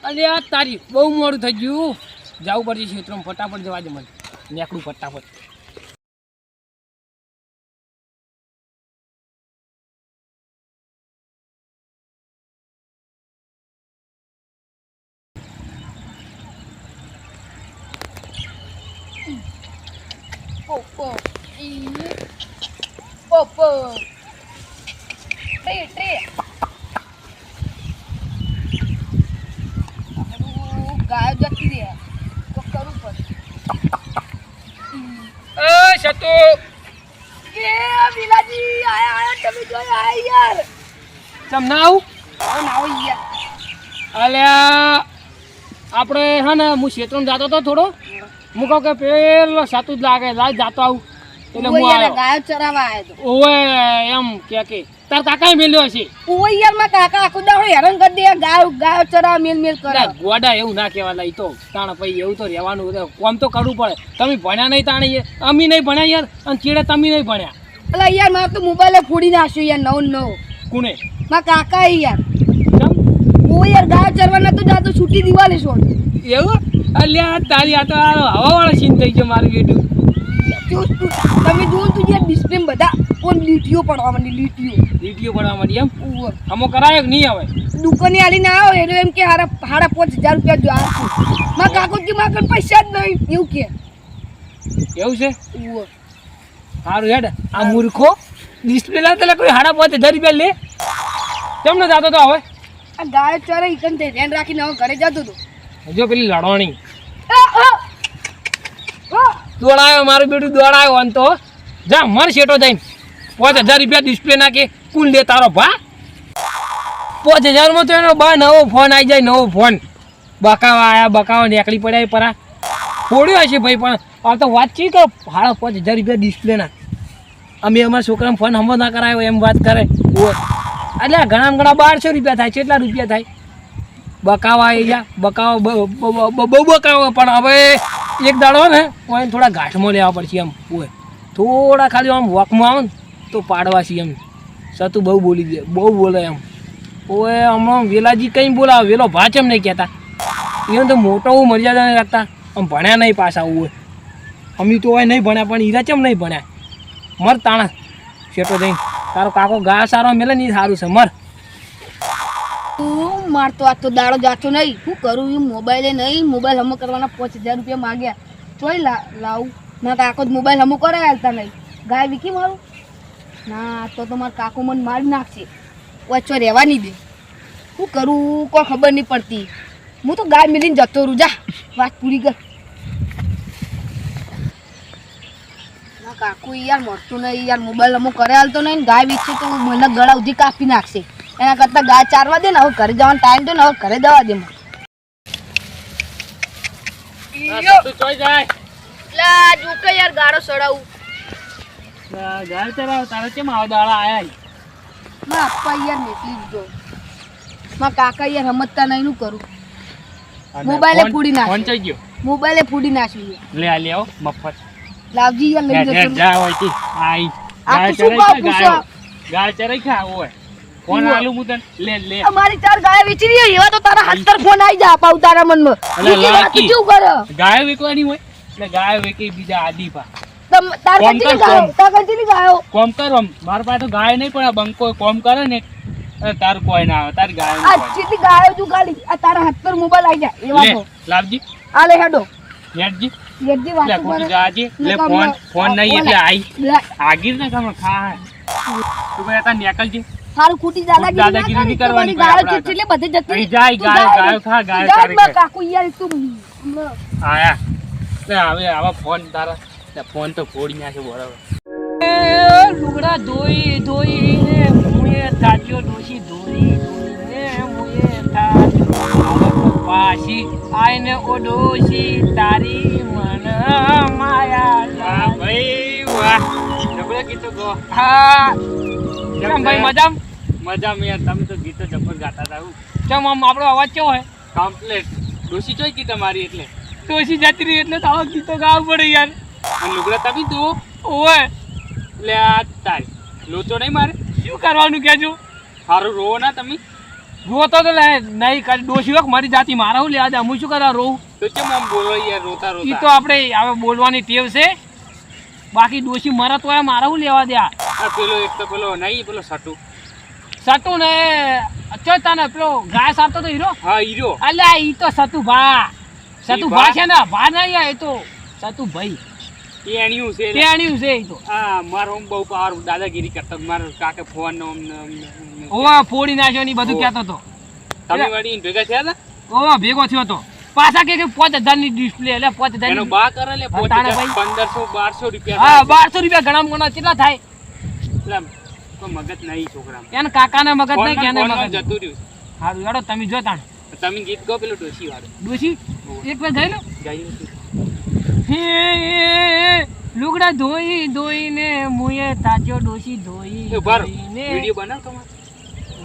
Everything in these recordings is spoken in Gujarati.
અરે આ તારી બહુ મોડું થઈ ગયું જવું પડશે ક્ષેત્રમાં ફટાફટ જવા દે મને નેકડું ફટાફટ Popo. Popo. Tri. Aduh, gayo jati dia. Kok kરું પડે. એ સતુ એ વિલાજી આયા તમે જોઈ આયા યાર. ચમ ના આવું આવો યાર. અલ્યા આપણે હે ને હું ક્ષેત્રમાં જતો હતો થોડો હું કહું કે પેલો સાતું જ લાગે લાજ જાતો આવું એટલે હું આવ્યો ગાયો ચરાવા આયો તો. ઓવે એમ કે તાર કાકાએ મેલ્યો હશે ઓય યાર માં કાકા આખો દાડો હેરાન કરી દે ગાયો ચરાવા મેલ કરે. ગોડા એવું ના કહેવા લઈ તો તાણ પછી એવું તો રહેવાનું કોમ તો કરવું પડે તમે ભણ્યા નહીં તાણે અમે નહીં ભણ્યા યાર અને ચીડે તમે નહીં ભણ્યા એટલે યાર મારે તો મોબાઈલે ફોડી નાખ્યો યાર નવ કોને માં કાકા યાર ચમ ઓ યાર ગાયો ચરવા નતો જાતો છૂટી દિવાલે છોડ એવું અલ્યા તારી આ તો હવાવાળા સીન થઈ ગયો મારું બેટું તમે જોઉં તું યાર ડિસ્પ્લે બધા કોણ લીટીઓ પડવા માંડી લીટીઓ પડવા માંડી એમ ઓવર અમો કરાયો કે નહીં આવે દુકાને આલી ના આવો એટલે એમ કે હારા 5000 રૂપિયા જો આપું માં કાકોજી માં કણ પૈસા જ નહીં એવું કે એવું છે ઓવર સારું હેડ આ મૂર્ખો ડિસ્પ્લે લાવતા કોઈ 5000 રૂપિયા લે કેમ ન જાતો તો હવે આ ગાય ચરે ઈકન તે ધ્યાન રાખીને હવે ઘરે જતો તો જો પેલી લડવાની દોડાયો મારું બેટું દોડાયો અંતો જા મર શેટો જઈને 5000 રૂપિયા ડિસ્પ્લે નાખે કુલ લે તારો ભા 5000 માં તો એનો બા નવો ફોન આવી જાય નવો ફોન બકાવા નીકળી પડ્યા પરા ફોડ્યો હશે ભાઈ પણ આ તો વાત ચી કરો 5000 રૂપિયા ડિસ્પ્લે ના અમે અમારા છોકરાને ફોન હમો ના કરાયો એમ વાત કરે એટલે ઘણા 1200 રૂપિયા થાય કેટલા રૂપિયા થાય બકાવા બહુ બકાવા પણ હવે એક દાડો ને કોઈ થોડા ઘાટમાં લેવા પડશે એમ ઓય થોડા ખાલી આમ વોકમાં આવે ને તો પાડવા છે એમ સતું બહુ બોલી દે બહુ બોલે એમ ઓય હમણાં વેલાજી કંઈ બોલાવે વેલો ભાચ એમ નહીં કહેતા એને તો મોટો મર્યાદા નહીં રાખતા આમ ભણ્યા નહીં પાછા હોય અમે તો હોય નહીં ભણ્યા પણ હીરા ચમ નહીં ભણ્યા મર તાણા શેટો જઈને તારો કાકો ગા સારો મેલે નહીં સારું છે મર તું મારતો આ તો દાડો જાતો નહીં શું કરું એ મોબાઈલે નહીં મોબાઈલ હમો કરવાના 5000 રૂપિયા માગ્યા ચોઈ લાવું ના કાકો જ મોબાઈલ હમો કરાય હાલતા નહીં ગાય વીકી મારું ના તો મારા કાકો મને મારી નાખશે વચ્ચો રહેવા નહીં દે શું કરું કોઈ ખબર નહીં પડતી હું તો ગાય મિલીને જતો રહું જા વાત પૂરી કર ના કાકુ યાર મળતું નહીં યાર મોબાઈલ હમો કરે હાલતો નહીં ગાય વીકશે તો મને ગળા સુધી કાપી નાખશે એના કરતાં ગાય ચારવા દે ને હવે ઘરે જવાનો ટાઈમ તો ને હવે ઘરે જવા દે મને યાર ગાડો સડાવું ગાય ચરાવ તારે કેમ આવા દાડા આયા માં આપવા યાર નીકળી જ જો માં કાકા યાર સમજતા નહીં નું કરું મોબાઈલે ફૂડી નાખ્યો ફોન ચઈ ગયો મોબાઈલે ફૂડી નાખ્યું લે આ લેવો મફત લાવજી યાર લઈ જજો જા હોય તી આઈ આ તો શું ભાવ પૂછો ગાય ચરાઈ ખા ઓય ફોન આલુ મુદન લે અમારી ચાર ગાય વેચી રહી એવા તો તારા હાથ પર ફોન આવી જા પાઉ તારા મનમાં લાકી શું કરે ગાય વેકવાની હોય એટલે ગાય વેકી બીજા આદીપા તાર કચી ગાયો તાર કચી ગાયો કોમ કરો મારા પાસે તો ગાય નહીં પણ આ બંકો કોમ કરે ને તાર કોઈ ના આવે તારી ગાય આ ચીટી ગાયો તું ગાલી આ તારા હાથ પર મોબાઈલ આવી જા એવા તો લાવજી આ લે હેડો હેડજી યજી વાત લે કોટી જાજી લે ફોન નહીં એટલે આઈ આગીર ના કામ ખા તું બે તા નેકલજી સારું ખૂટી દાદાગીરી નહીં કરવાની ગાયો ચીટલે બધે જતી જાય ગાયો ખા ગાયો ચારે કાકુ યાર તું આયા લે હવે આવા ફોન તારા ફોન તો ફોડી નાખે બરાબર લુગડા ધોઈને મુએ તાજો ડોસી ધોઈને મુએ તાજો પાછી આઈને ઓડોસી તારી મન માયા ભાઈ વાહ જબરા ગીતો ગો હા કેમ ભાઈ મજામ યાર તમે તો ગીતો જબર ગાતા હતા કેમ આમ આપણો અવાજ કેવો હે કમ્પ્લીટ ડોસી જોઈ ગઈ તમારી એટલે ડોસી જતી રહી એટલે તો આવા ગીતો ગાવા પડે યાર અને લુગડા તબી તું ઓય એટલે આ તારી લોચો નહીં મારે શું કરવાનું કહેજો સારું રોવો ના તમે રોતો તો નહીં કરી ડોશી વખ મારી જાતિ મારા હું લેવા દે હું શું કરવા રોઉં તો કેમ આમ બોલો યાર રોતા એ રોતા તો આપણે હવે બોલવાની ટેવ છે બાકી ડોશી મરત હોય મારા હું લેવા દે આ પેલો એક તો પેલો નહીં પેલો સટુ સટુ ને ચો તને પેલો ગાય સારતો તો હીરો હા હીરો અલ્યા ઈ તો સતુ ભા છે ને ભા નહીં આ એ તો સતુ ભાઈ એ એણ્યું છે તેણ્યું છે ઈ તો હા મારો આમ બહુ પાવર દાદાગીરી કરતો મારો કાકે ફોન નો ઓવા ફોડી નાખ્યો ને ઈ બધું કહેતો તો તમે વળી ભેગા થયા હતા ઓવા ભેગો થયો તો પાછા કે 5000 ની ડિસ્પ્લે એટલે 5000 એનો બા કરે લે તાણે ભાઈ. 1500 1200 હા રૂપિયા 1200 રૂપિયા ગણામ ગણા કેટલા થાય એટલે કોઈ મગજ નહીં છોકરામાં એને કાકાને મગજ નહીં કે એને ફોનમાં મગજ જતું રહ્યું હારું યાડો તમે જો તાણ તમે ગીત ગાઓ પેલું ડોશી વાળું ડોશી એક વાર ગઈ લો ગાયું હતું. હે લુગડા ધોઈ ધોઈને મુએ તાજો ડોશી ધોઈ એ ઉભા રહો. ધોઈને વિડીયો બનાવ તમારે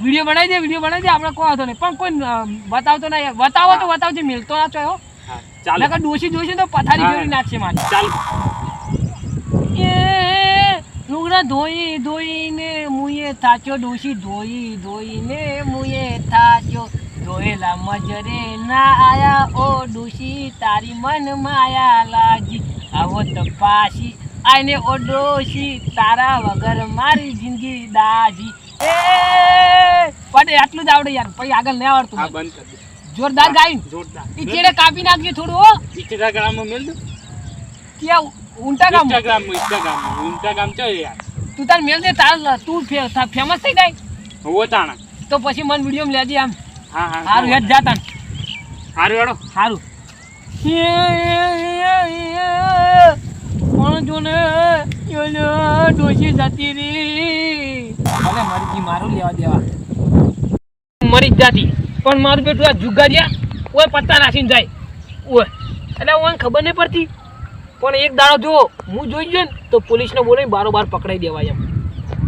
વિડીયો બનાવી દે આપણે કોઈ વાંધો નહીં પણ કોઈ બતાવતો નહીં યાર બતાવો તો બતાવજે મિલતો ના છો હા ચાલો નકર ડોશી જોઈશે તો પથારી હા. ફેરવી નાખશે મારી ચાલો એ લુગડા ધોઈ ધોઈને મુએ થાચો ડોશી ધોઈ ધોઈને મુએ થાચો ધોયેલા મજરે ના આયા ઓ ડોશી તારી મન માયા લાગી આવો તો પાછી આઈને ઓ ડોશી તારા વગર મારી જિંદગી દાજી એ પડે આટલું જ આવડે યાર પછી આગળ નહીં આવડતું હા મને. બંધ કરી દે જોરદાર ગાયું જોરદાર ઈ ચેડે કાપી નાખજે થોડું હો ઇન્સ્ટાગ્રામમાં મેલ દો ત્યાં ઊંટા ગામ ઇન્સ્ટાગ્રામ છે યાર તું તાર મેલ દે તાર તું ફેમસ થઈ જાય હોવો તાણા તો પછી મને વિડીયો લેજે આમ હા હા હારું હેડ જા તાન હારું હેડો હારું પણ જો ને ડોશી જતી રી ભલે મરજી મારું લેવા દેવા મરી જ જાતી પણ મારું બેટું આ જુગારિયા ઓય પત્તા નાખીને જાય ઓય એટલે ઓને ખબર નહીં પડતી પણ એક દાડો જો હું જોઈ ગયો ને તો પોલીસને બોલે બારોબાર પકડાઈ દેવાય એમ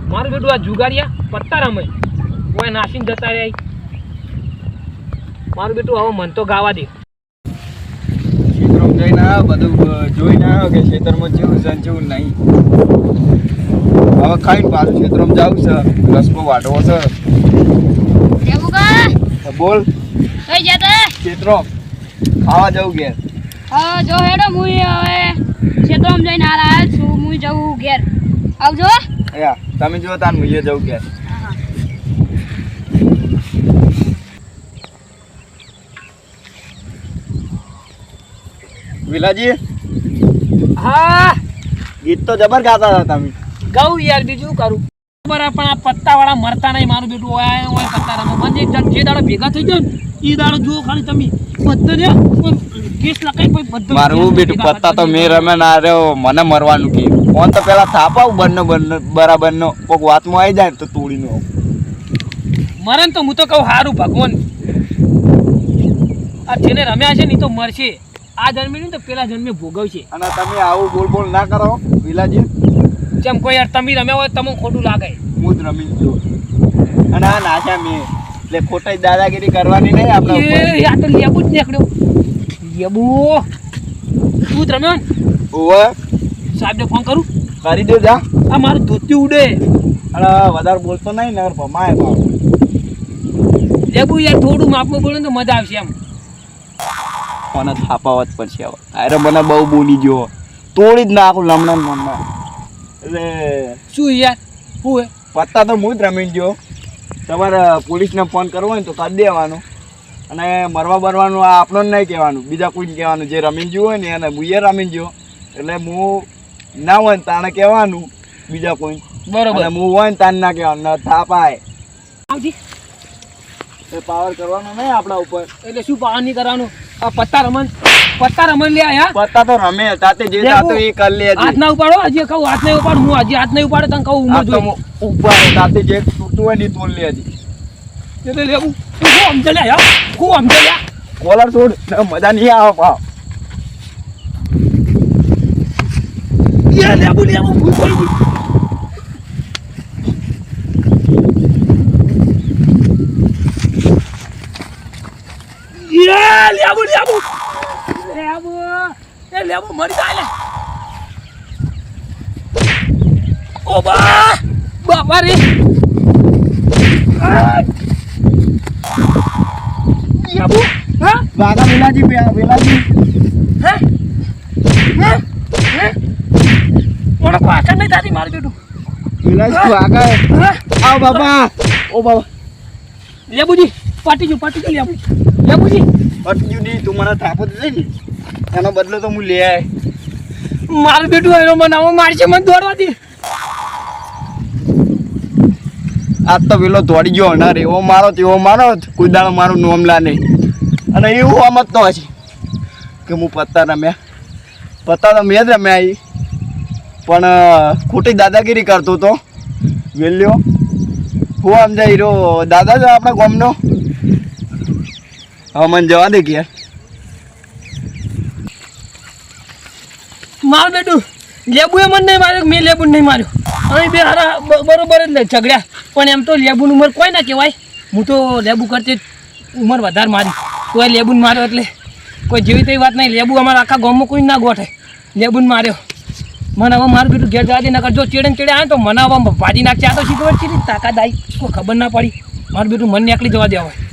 મારું બેટું આ જુગારિયા પત્તા રમે ઓય નાસીને જતા રહ્યા મારું બેટું હવે મન તો ગાવા દે ક્ષેત્રમાં જઈને આવ્યો બધું જોઈને આવ્યો કે ક્ષેત્રમાં જેવું છે ને જેવું નહીં હવે ખાઈને પાછું ક્ષેત્રમાં જાવું છે રસકો વાટવો છે તો બોલ કઈ જતા ક્ષેત્રમાં ખાવા જવું ઘેર હા જો હેડો હું હવે ક્ષેત્રમાં જઈને હાલ આવ્યો છું હું જવું ઘેર આવજો યા તમે જો તાર મુઈએ જવું ઘેર વિલાજી હા ગીત તો જબર ગાતા હતા તમે ગઉ યાર બીજું કરું બરાબર પણ આ પત્તા વાળા મરતા નહીં મારું બેટું ઓય પત્તા રમે મને જે દાડો ભેગા થઈ ગયો ને એ દાડો જુઓ ખાલી તમે બધે કેસ લખાઈ પછી બધું મારું બેટું પત્તા તો મેં રમે ના રહ્યો મને મરવાનું કે ફોન તો પેલા થાપાવ બંને બરાબર નો કોઈક વાતમાં આવી જાય ને તો તોડીનો મરે ને તો હું તો કહું સારું ભગવાન આ જેને રમ્યા છે ને એ તો મરશે આ જન્મે નહીં તો પેલા જન્મે ભોગવશે અને તમે આવું બોલ બોલ ના કરો વિલાજી જેમ કોઈ યાર તમે રમ્યા હોય તમને ખોટું લાગે હું જ રમી છું અને આ નાચા મેં એટલે ખોટા દાદાગીરી કરવાની નહીં આપણા ઉપર એ આ તો લેબુ જ નીકળ્યો લેબુ તું જ રમ્યો ને ઓવે સાહેબને ફોન કરું કરી દે જા આ મારું ધોતી ઉડે અને વધારે બોલતો નહીં ને ભમાય ભાવ લેબુ યાર થોડું માપમાં બોલે ને તો મજા આવશે એમ મને થાપાવત પડશે હવે અરે મને બહુ બોલી ગયો તોડી જ નાખું લમણા ને મમણા એટલે શું યાર શું હે પત્તા તો હું જ રમી ગયો તમારે પોલીસને ફોન કરવો હોય ને તો કરી દેવાનો અને મરવા બરવાનું આ આપણને નહીં કહેવાનું બીજા કોઈને કહેવાનું જે રમીને ગયું હોય ને એને મુએ રમીને ગયો એટલે હું ના હોય ને તાણે કહેવાનું બીજા કોઈ બરોબર અને હું હોય ને તાને ના કહેવાનું ના થાપાય આવજી એ પાવર કરવાનો નહીં આપણા ઉપર એટલે શું પાવર નહીં કરવાનું આ પત્તા રમણ લે આયા પત્તા તો રમે તાતે જે થતું એ કરી લે હાથ ના ઉપાડો હજી કહું હાથ નહીં ઉપાડ હું હજી હાથ નહીં ઉપાડે તને કહું ઉમર જોઈ ઉપર તાતે જે તૂટતું હોય ને એ તોડ લે હજી એટલે લેવું હું સમજે લે યાર હું સમજે લે કોલર છોડ મજા નહીં આવે પાવ યાર લેવું ભૂલ પડી ગઈ યાર લેવું મરી જાય લે ઓ બાપા રે લેબુ હા વાઘા વેલાજી વેલાજી હે હે હે મને પાછળ નહીં થતી મારું બેટું વેલાજી વાઘા હા આવ બાપા ઓ બાબા લેબુજી પાટી ગયું લેબુ લેબુજી અટક્યું નહીં તું મને થાપો દે ને એનો બદલો તો હું લે આય મારું બેટું એનો બનાવો મારશે મને દોડવા દે આજ તો પેલો દોડી ગયો ના રે એવો મારો તેવો મારો કોઈ દાડો મારું નોમ લા નહીં અને એવું સમજતો હશે કે હું પત્તા રમ્યા તો મેં જ રમ્યા આવી પણ ખોટી દાદાગીરી કરતો તો વેલ્યો હું સમજાય રહ્યો દાદા જ આપણા ગામનો હવે મને જવા દે કે મારું બેટું લેબુએ મને નહીં માર્યો મેં લેબુ નહીં માર્યો અહીં બે હારા બરોબર જ ઝઘડ્યા પણ એમ તો લેબુની ઉંમર કોઈ ના કહેવાય હું તો લેબુ કરતી ઉંમર વધારે મારી તોય લેબુને માર્યો એટલે કોઈ જેવી તેવી વાત નહીં લેબુ અમારા આખા ગામમાં કોઈ ના ગોઠે લેબુને માર્યો મને હવે મારું બેટું ઘેર જવા દે નકર જો ચેડે ચેડે આવે તો મને હવે ભાજી નાખશે આ તો શીખવડ છે તાકાત આવી કોઈ ખબર ના પડી મારું બેટું મન નીકળી જવા દે હવે